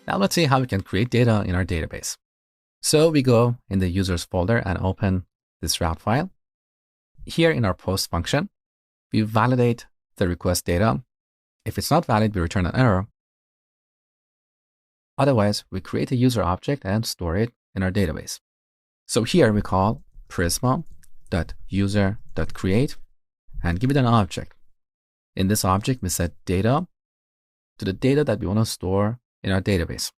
Now let's see how we can create data in our database. So we go in the users folder and open this route file. Here in our post function, we validate the request data. If it's not valid, we return an error. Otherwise, we create a user object and store it in our database. So here we call prisma.user.create and give it an object. In this object, we set data to the data that we want to store in our database.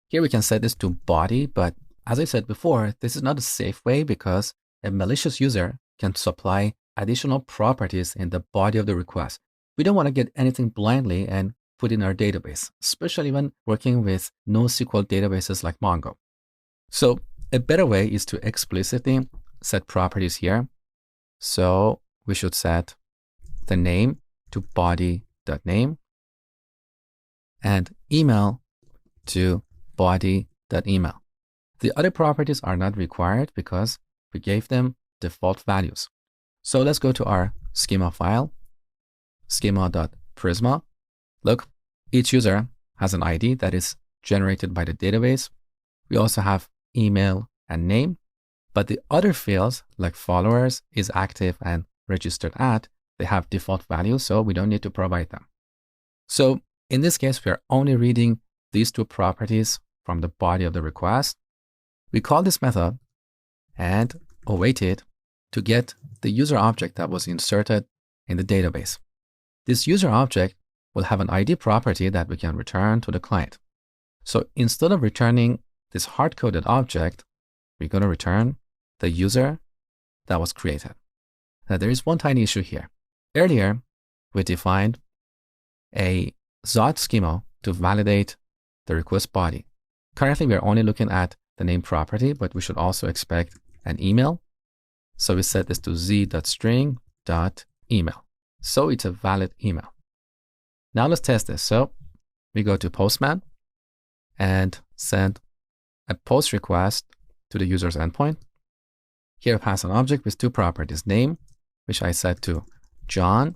Here we can set this to body, but as I said before, this is not a safe way because a malicious user can supply additional properties in the body of the request. We don't want to get anything blindly and put in our database, especially when working with NoSQL databases like Mongo. So a better way is to explicitly set properties here. So we should set the name to body.name and email to body.email. The other properties are not required because we gave them default values. So let's go to our schema file, schema.prisma. Look, each user has an ID that is generated by the database. We also have email and name, but the other fields like followers, is active, and registered at, they have default values, so we don't need to provide them. So in this case, we are only reading these two properties from the body of the request. We call this method and await it to get the user object that was inserted in the database. This user object will have an ID property that we can return to the client. So instead of returning this hard-coded object, we're going to return the user that was created. Now there is one tiny issue here. Earlier, we defined a Zod schema to validate the request body. Currently, we are only looking at the name property, but we should also expect an email. So we set this to z.string.email. So it's a valid email. Now let's test this. So we go to Postman and send a post request to the user's endpoint. Here I pass an object with two properties, name, which I set to John,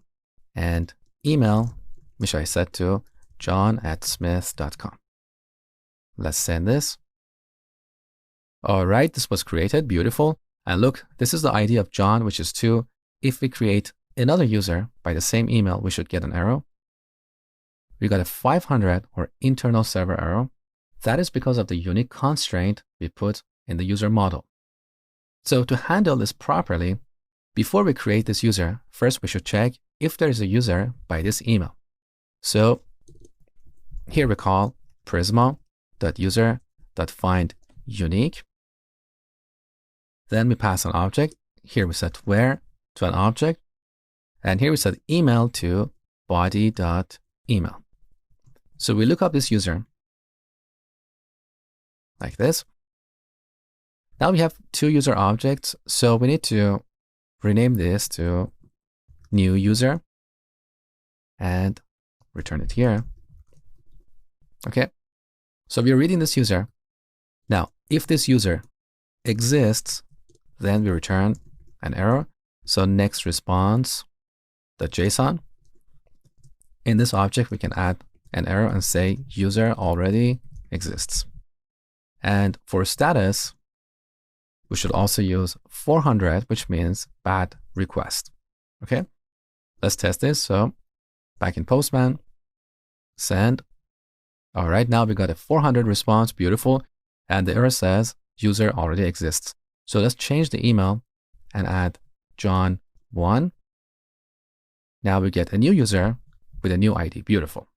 and email, which I set to john@smith.com. Let's send this. All right, this was created, beautiful. And look, this is the ID of John, which is 2. If we create another user by the same email, we should get an error. We got a 500 or internal server error. That is because of the unique constraint we put in the user model. So to handle this properly, before we create this user, first we should check if there is a user by this email. So here we call prisma.user.findUnique. Then we pass an object. Here we set where to an object. And here we set email to body.email. So we look up this user like this. Now we have two user objects. So we need to rename this to new user and return it here. Okay. So we're reading this user. Now, if this user exists, then we return an error. So next response.json. In this object, we can add an error and say user already exists. And for status, we should also use 400, which means bad request. Okay, let's test this. So back in Postman, send. All right, now we got a 400 response, beautiful. And the error says user already exists. So let's change the email and add John1. Now we get a new user with a new ID, beautiful.